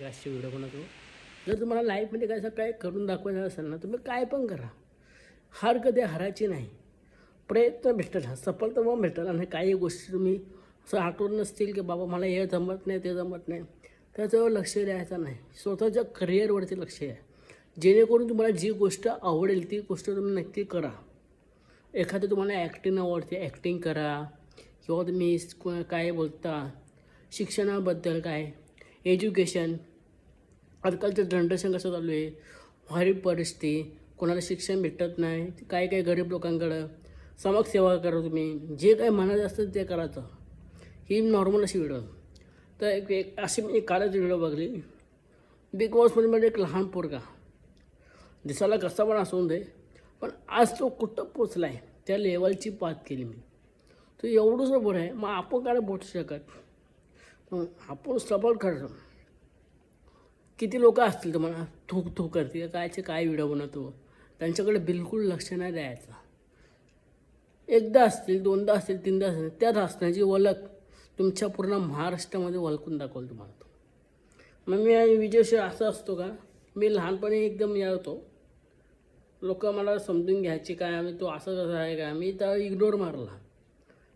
प्रकारचे व्हिडिओ बनवतो. जर तुम्हाला लाईफमध्ये काय असं काय करून दाखवायचं असेल ना, तुम्ही काय पण करा. हार कधी हारायची नाही. प्रयत्न भेटेल, सफलता मग भेटेल. आणि काही गोष्टी तुम्ही असं आठवण नसतील की बाबा मला हे जमत नाही, ते जमत नाही, त्याच्यावर लक्ष द्यायचं नाही. स्वतःच्या करिअरवरती लक्ष द्या. जेणेकरून तुम्हाला जी गोष्ट आवडेल ती गोष्ट तुम्ही नक्की करा. एखादं तुम्हाला ॲक्टिंग आवडते, ॲक्टिंग करा. किंवा तुम्ही काय बोलता शिक्षणाबद्दल काय, एज्युकेशन. आजकालचं जनरेशन कसं चालू आहे, गरीब परिस्थिती, कोणाला शिक्षण भेटत नाही, काय काय गरीब लोकांकडं समाजसेवा करा. तुम्ही जे काही मनात असतं ते करायचं. ही नॉर्मल अशी व्हिडिओ. तर एक अशी मी कालच व्हिडिओ बघली. बिग बॉसमध्ये एक लहान पोरगा, दिसायला कसा पण असून दे, पण आज तो कुठं पोचला आहे त्या लेवलची बात केली मी. तो एवढंच बरं आहे, मग आपण काय पोचू शकत. आपण सपोर्ट करतो. किती लोक असतील तुम्हाला थूक करते कायचे काय व्हिडिओ बनवतो, त्यांच्याकडे बिलकुल लक्ष नाही द्यायचं. एकदा असतील, दोनदा असतील, तीनदा असतील, त्यात असण्याची ओळख तुमच्या पूर्ण महाराष्ट्रामध्ये ओळखून दाखवलं तुम्हाला तो. मग मी विजय असं असतो का, मी लहानपणी एकदम या होतो, लोक मला समजून घ्यायचे काय आम्ही तो असं कसं आहे का, मी तर इग्नोर मारला.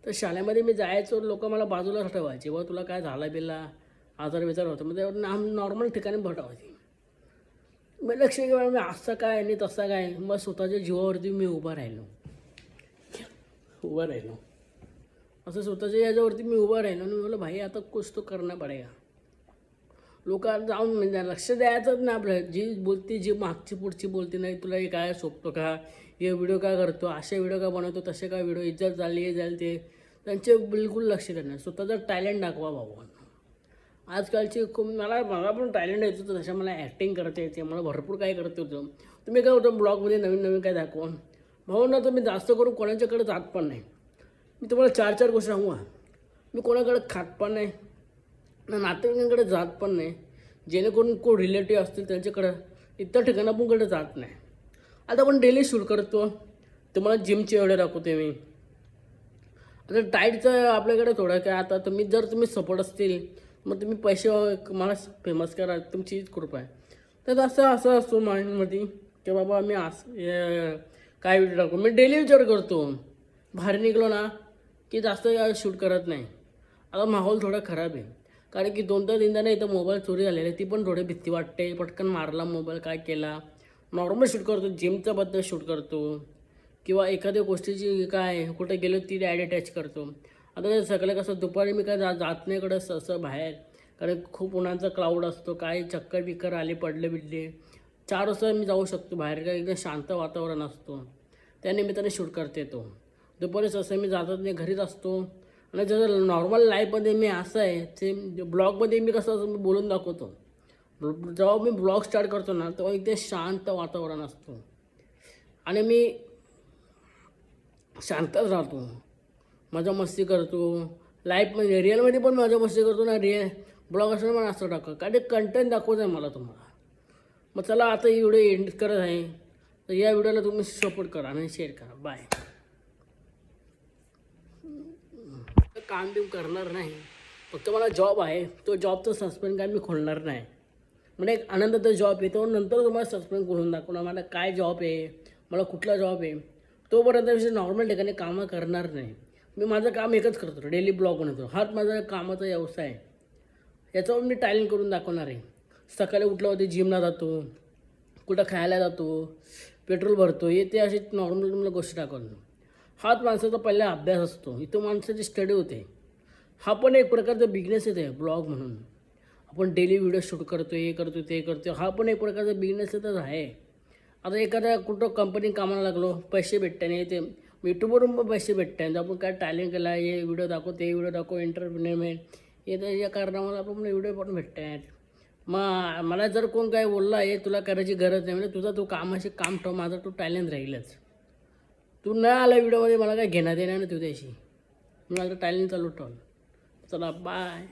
तर शाळेमध्ये मी जायचो, लोक मला बाजूला ठेवायचे, बा तुला काय झाला बिला आजार विचार होता, मग त्यावर नॉर्मल ठिकाणी भटवायचे. मग लक्ष घेऊन मी असं काय आणि तसा काय, मग स्वतःच्या जीवावरती मी उभा राहिलो. असं स्वतःच्या याच्यावरती मी उभा राहिलो आणि बोललो भाई आता कुछ तो करना पडेगा. लोकांना जाऊन म्हणजे लक्ष द्यायचंच नाही आपलं. जी बोलते, जी मागची पुढची बोलते, नाही तुला हे काय सोपतो का, हे व्हिडिओ काय करतो, असे व्हिडिओ का बनवतो, तसे काय व्हिडिओ, इज्जत झाली हे झाली ते, त्यांचे बिलकुल लक्ष देणार. स्वतःचा टॅलेंट दाखवा भाऊ. आजकालची मला पण टॅलेंट येत होतं, तशा मला ॲक्टिंग करता येते, मला भरपूर काय करता होतं. तुम्ही काय होतं ब्लॉगमध्ये नवीन नवीन काय दाखवा भाऊ ना, तर मी जास्त करून कोणाच्याकडे जात पण नाही. मी तुम्हाला 4 गोष्टी सांगू. मी कोणाकडे खात पण नाही ना, नातेवाईकांकडे जात पण नाही, जेणेकरून कोण रिलेटिव्ह असतील त्यांच्याकडं इतर ठिकाणं पण कडे जात नाही. आता आपण डेली शूट करतो, तुम्हाला जिमचे एवढे दाखवते मी. आता डाईटचं आपल्याकडे थोडं काय, आता तुम्ही सपोर्ट असतील मग तुम्ही पैसे मला फेमस करा, तुमची कृपा आहे. तर असं असतो माइंडमध्ये की बाबा मी काय व्हिडिओ टाकू. मी डेली विचार करतो, बाहेर निघलो ना की जास्त शूट करत नाही. आता माहोल थोडा खराब आहे, कारण की 2-3 नाही इथं मोबाईल चोरी झालेला आहे, ती पण थोडी भीती वाटते. पटकन मारला मोबाईल, काय केला. नॉर्मल शूट करतो, जिमच्याबद्दल शूट करतो, किंवा एखाद्या गोष्टीची काय कुठे गेलो ती डायरेक्ट अटॅच करतो. आता सगळं कसं दुपारी मी काय जात नाही इकडं असं बाहेर, कारण खूप उन्हाचा क्लाउड असतो, काय चक्कर बिक्कर आले पडले बिडले. 4 वाजता मी जाऊ शकतो बाहेर, काय एकदम शांत वातावरण असतो, त्या निमित्ताने शूट करते तो. दुपारी असं मी जातच नाही, घरीच असतो. आणि जसं नॉर्मल लाईफमध्ये मी असं आहे, ते ब्लॉगमध्ये मी कसं मी बोलून दाखवतो. जेव्हा मी ब्लॉग स्टार्ट करतो ना, तेव्हा इथे शांत वातावरण असतो आणि मी शांतच राहतो, मजा मस्ती करतो. लाईफमध्ये रिअलमध्ये पण मजा मस्ती करतो ना, ब्लॉग असं पण असं टाकतो, कारण ते कंटेंट दाखवत आहे मला तुम्हाला. मग चला आता ही व्हिडिओ एंड करत आहे. तर या व्हिडिओला तुम्ही सपोर्ट करा आणि शेअर करा. बाय. काम बिम करणार नाही, फक्त मला जॉब आहे, तो जॉबचं सस्पेंड काय मी खोलणार नाही. म्हणजे एक आनंदाचा जॉब येतो, नंतर तुम्हाला सस्पेंड खोलून दाखवणार मला काय जॉब आहे, मला कुठला जॉब आहे. तोपर्यंत नॉर्मल ठिकाणी कामं करणार नाही. मी माझं काम एकच करतो, डेली ब्लॉग बनवतो. हाच माझा कामाचा व्यवसाय आहे. याच्यावर मी टॅलेंट करून दाखवणार आहे. सकाळी उठल्यावरती जिमला जातो, कुठं खायला जातो, पेट्रोल भरतो, हे ते असे नॉर्मल तुम्हाला गोष्टी दाखवतो. हाच माणसाचा पहिला अभ्यास असतो, इथं माणसाची स्टडी होते. हा पण एक प्रकारचा बिझनेस आहे ब्लॉग म्हणून. आपण डेली व्हिडिओ शूट करतो, हे करतो ते करतो, हा पण एक प्रकारचा बिझनेसच आहे. आता एखाद्या कुठं कंपनी कामाला लागलो, पैसे भेटते नाही, ते यूट्यूबवरून पण पैसे भेटतात. आपण काय टॅलेंट केला, हे व्हिडिओ दाखव, ते व्हिडिओ दाखव, एंटरटेनमेंट, हे तर या कारणामुळे आपण व्हिडिओ पण भेटतात. मग मला जर कोण काय बोलला हे तुला करायची गरज नाही, म्हणजे तुझा तू कामाशी काम ठेव, माझा तू टॅलेंट राहीलच. तू न आला व्हिडिओमध्ये मला काय घेण्यात येणार नाही तुझ्याशी, मी माझं टॅलेंट चालू ठेवलं. चला बाय.